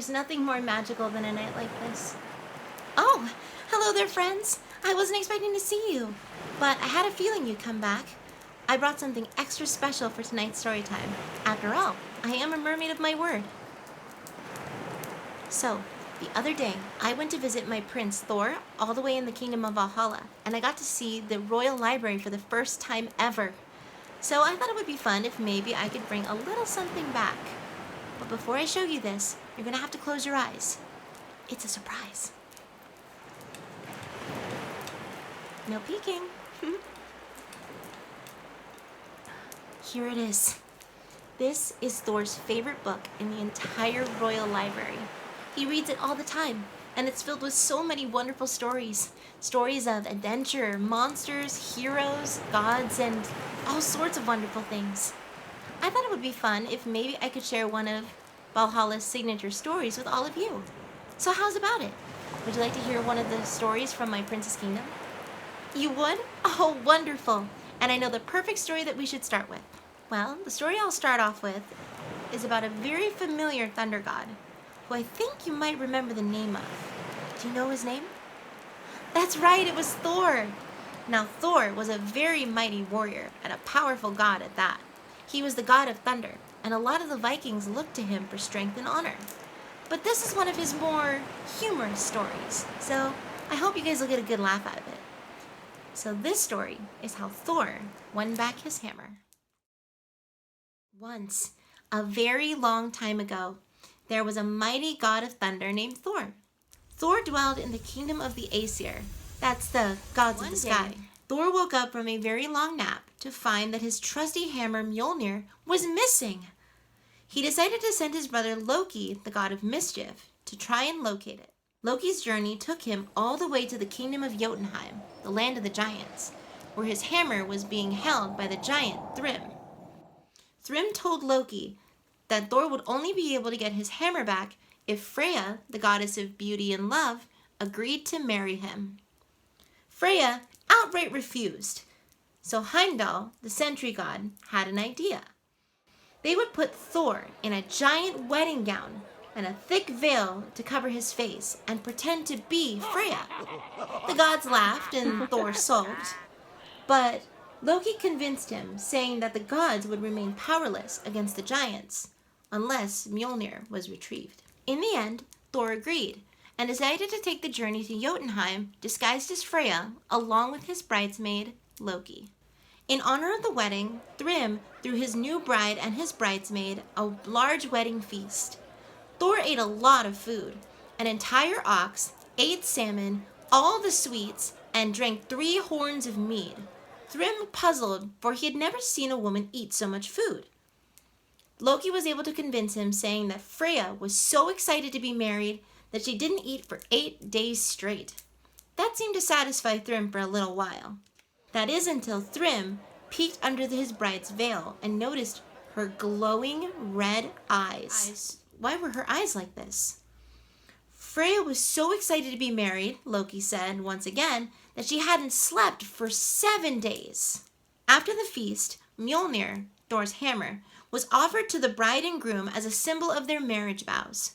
There's nothing more magical than a night like this. Oh, hello there, friends. I wasn't expecting to see you, but I had a feeling you'd come back. I brought something extra special for tonight's story time. After all, I am a mermaid of my word. So, the other day, I went to visit my prince Thor all the way in the kingdom of Valhalla, and I got to see the royal library for the first time ever. So I thought it would be fun if maybe I could bring a little something back. But before I show you this, you're gonna have to close your eyes. It's a surprise. No peeking. Here it is. This is Thor's favorite book in the entire royal library. He reads it all the time, and it's filled with so many wonderful stories. Stories of adventure, monsters, heroes, gods, and all sorts of wonderful things. I thought it would be fun if maybe I could share one of Valhalla's signature stories with all of you. So how's about it? Would you like to hear one of the stories from my Princess Kingdom? You would? Oh, wonderful. And I know the perfect story that we should start with. Well, the story I'll start off with is about a very familiar thunder god, who I think you might remember the name of. Do you know his name? That's right, it was Thor. Now, Thor was a very mighty warrior and a powerful god at that. He was the god of thunder, and a lot of the Vikings looked to him for strength and honor. But this is one of his more humorous stories, so I hope you guys will get a good laugh out of it. So this story is how Thor won back his hammer. Once, a very long time ago, there was a mighty god of thunder named Thor. Thor dwelled in the kingdom of the Aesir. That's the gods of the sky. Thor woke up from a very long nap to find that his trusty hammer Mjolnir was missing. He decided to send his brother Loki, the god of mischief, to try and locate it. Loki's journey took him all the way to the kingdom of Jotunheim, the land of the giants, where his hammer was being held by the giant Thrym. Thrym told Loki that Thor would only be able to get his hammer back if Freya, the goddess of beauty and love, agreed to marry him. Freya outright refused, so Heimdall, the sentry god, had an idea. They would put Thor in a giant wedding gown and a thick veil to cover his face and pretend to be Freya. The gods laughed and Thor sulked, but Loki convinced him, saying that the gods would remain powerless against the giants unless Mjolnir was retrieved. In the end, Thor agreed and decided to take the journey to Jotunheim disguised as Freya along with his bridesmaid, Loki. In honor of the wedding, Thrym threw his new bride and his bridesmaid a large wedding feast. Thor ate a lot of food, an entire ox, 8 salmon, all the sweets, and drank 3 horns of mead. Thrym puzzled, for he had never seen a woman eat so much food. Loki was able to convince him, saying that Freya was so excited to be married that she didn't eat for 8 days straight. That seemed to satisfy Thrym for a little while. That is until Thrym peeked under his bride's veil and noticed her glowing red eyes. Why were her eyes like this? Freya was so excited to be married, Loki said once again, that she hadn't slept for 7 days. After the feast, Mjolnir, Thor's hammer, was offered to the bride and groom as a symbol of their marriage vows.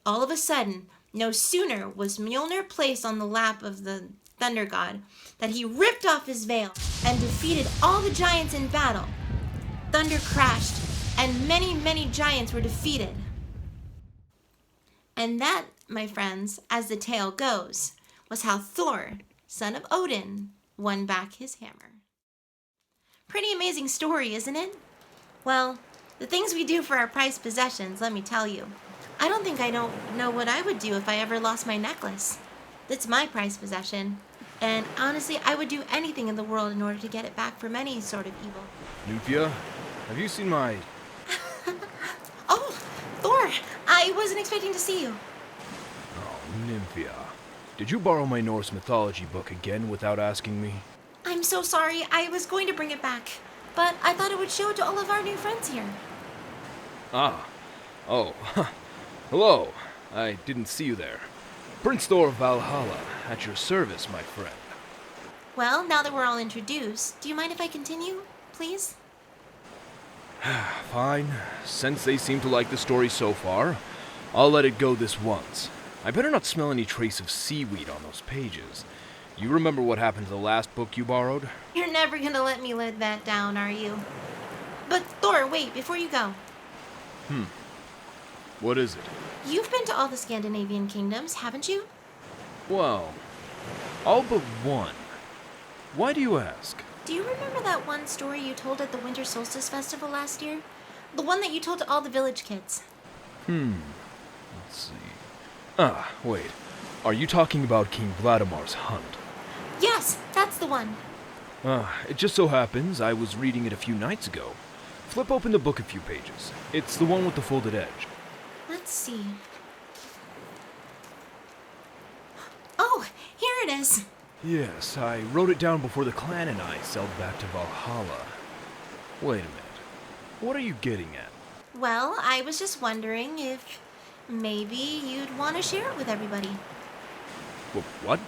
All of a sudden, no sooner was Mjolnir placed on the lap of the thunder god that he ripped off his veil and defeated all the giants in battle. Thunder crashed, and many, many giants were defeated. And that, my friends, as the tale goes, was how Thor, son of Odin, won back his hammer. Pretty amazing story, isn't it? Well, the things we do for our prized possessions, let me tell you. I don't think I don't know what I would do if I ever lost my necklace. That's my prized possession. And honestly, I would do anything in the world in order to get it back from any sort of evil. Nymphia, have you seen my... Oh, Thor! I wasn't expecting to see you. Oh, Nymphia. Did you borrow my Norse mythology book again without asking me? I'm so sorry. I was going to bring it back, but I thought I would show it to all of our new friends here. Ah. Oh. Hello. I didn't see you there. Prince Thor of Valhalla, at your service, my friend. Well, now that we're all introduced, do you mind if I continue, please? Fine. Since they seem to like the story so far, I'll let it go this once. I better not smell any trace of seaweed on those pages. You remember what happened to the last book you borrowed? You're never gonna let me live that down, are you? But Thor, wait, before you go. What is it? You've been to all the Scandinavian kingdoms, haven't you? Well, all but one. Why do you ask? Do you remember that one story you told at the Winter Solstice Festival last year? The one that you told to all the village kids. Let's see. Wait. Are you talking about King Vladimir's hunt? Yes, that's the one. It just so happens I was reading it a few nights ago. Flip open the book a few pages. It's the one with the folded edge. Let's see. Oh, here it is. Yes, I wrote it down before the clan and I sailed back to Valhalla. Wait a minute. What are you getting at? Well, I was just wondering if maybe you'd want to share it with everybody. What?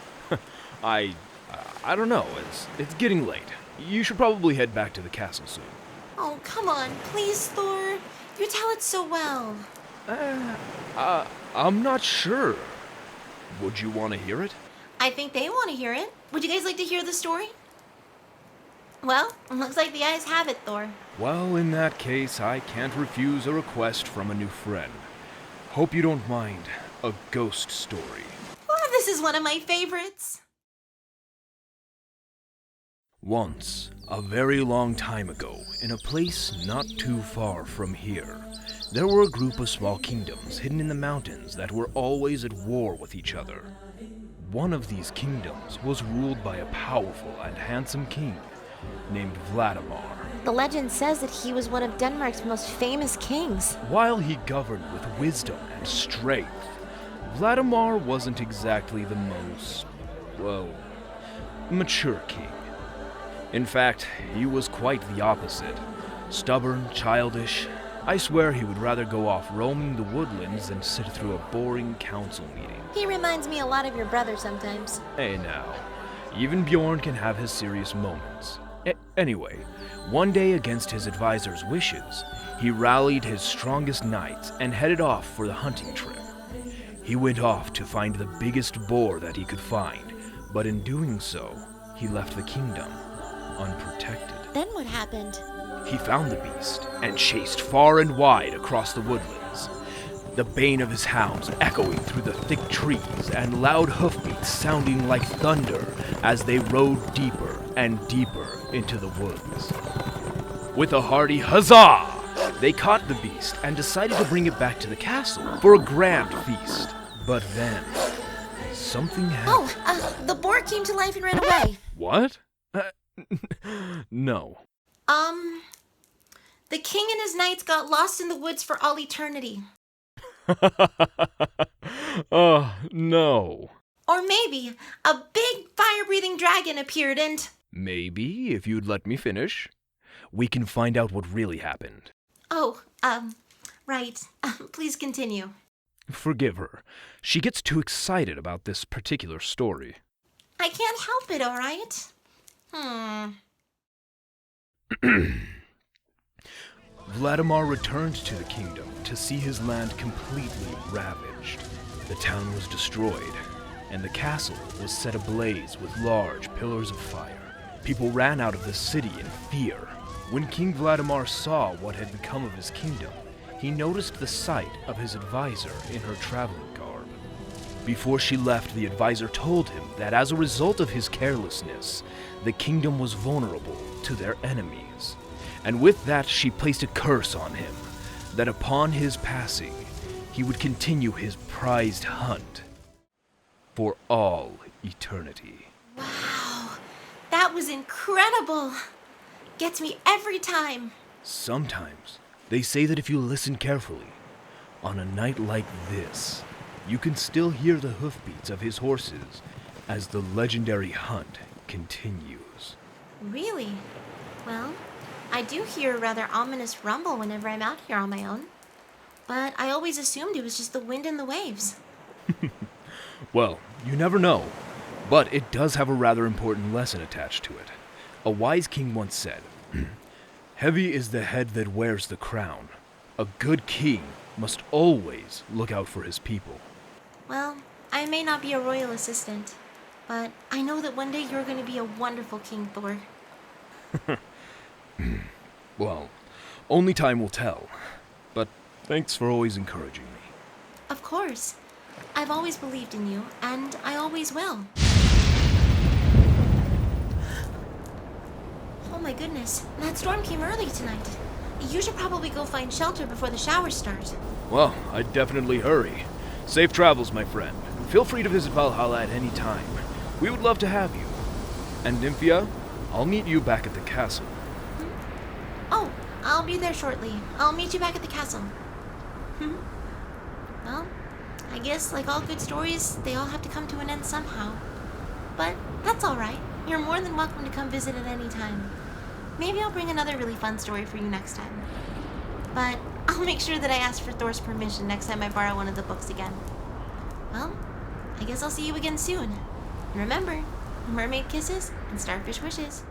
I don't know. It's getting late. You should probably head back to the castle soon. Oh, come on, please, Thor. You tell it so well. I'm not sure. Would you want to hear it? I think they want to hear it. Would you guys like to hear the story? Well, looks like the eyes have it, Thor. Well, in that case, I can't refuse a request from a new friend. Hope you don't mind a ghost story. Oh, this is one of my favorites. Once, a very long time ago, in a place not too far from here, there were a group of small kingdoms hidden in the mountains that were always at war with each other. One of these kingdoms was ruled by a powerful and handsome king named Vladimir. The legend says that he was one of Denmark's most famous kings. While he governed with wisdom and strength, Vladimir wasn't exactly the most, mature king. In fact, he was quite the opposite. Stubborn, childish. I swear he would rather go off roaming the woodlands than sit through a boring council meeting. He reminds me a lot of your brother sometimes. Hey now, even Bjorn can have his serious moments. Anyway, one day against his advisor's wishes, he rallied his strongest knights and headed off for the hunting trip. He went off to find the biggest boar that he could find, but in doing so, he left the kingdom unprotected. Then what happened? He found the beast and chased far and wide across the woodlands, the baying of his hounds echoing through the thick trees and loud hoofbeats sounding like thunder as they rode deeper and deeper into the woods. With a hearty huzzah, they caught the beast and decided to bring it back to the castle for a grand feast. But then, something happened. The boar came to life and ran away. What? No. The king and his knights got lost in the woods for all eternity. Oh, no. Or maybe a big fire-breathing dragon appeared and... Maybe, if you'd let me finish, we can find out what really happened. Right. Please continue. Forgive her. She gets too excited about this particular story. I can't help it, all right? Vladimir returned to the kingdom to see his land completely ravaged. The town was destroyed, and the castle was set ablaze with large pillars of fire. People ran out of the city in fear. When King Vladimir saw what had become of his kingdom, he noticed the sight of his advisor in her traveling garb. Before she left, the advisor told him that as a result of his carelessness, the kingdom was vulnerable to their enemies. And with that, she placed a curse on him, that upon his passing, he would continue his prized hunt for all eternity. Wow, that was incredible. Gets me every time. Sometimes, they say that if you listen carefully, on a night like this, you can still hear the hoofbeats of his horses as the legendary hunt continues. Really? Well, I do hear a rather ominous rumble whenever I'm out here on my own. But I always assumed it was just the wind and the waves. Well, you never know, but it does have a rather important lesson attached to it. A wise king once said, "Heavy is the head that wears the crown. A good king must always look out for his people. Well, I may not be a royal assistant, but I know that one day you're going to be a wonderful king, Thor. Well, only time will tell. But thanks for always encouraging me. Of course. I've always believed in you, and I always will. Oh my goodness, that storm came early tonight. You should probably go find shelter before the showers start. Well, I'd definitely hurry. Safe travels, my friend. Feel free to visit Valhalla at any time. We would love to have you. And Nymphia, I'll meet you back at the castle. Oh, I'll be there shortly. I'll meet you back at the castle. Well, I guess like all good stories, they all have to come to an end somehow. But that's all right. You're more than welcome to come visit at any time. Maybe I'll bring another really fun story for you next time. But I'll make sure that I ask for Thor's permission next time I borrow one of the books again. Well, I guess I'll see you again soon. And remember, mermaid kisses and starfish wishes.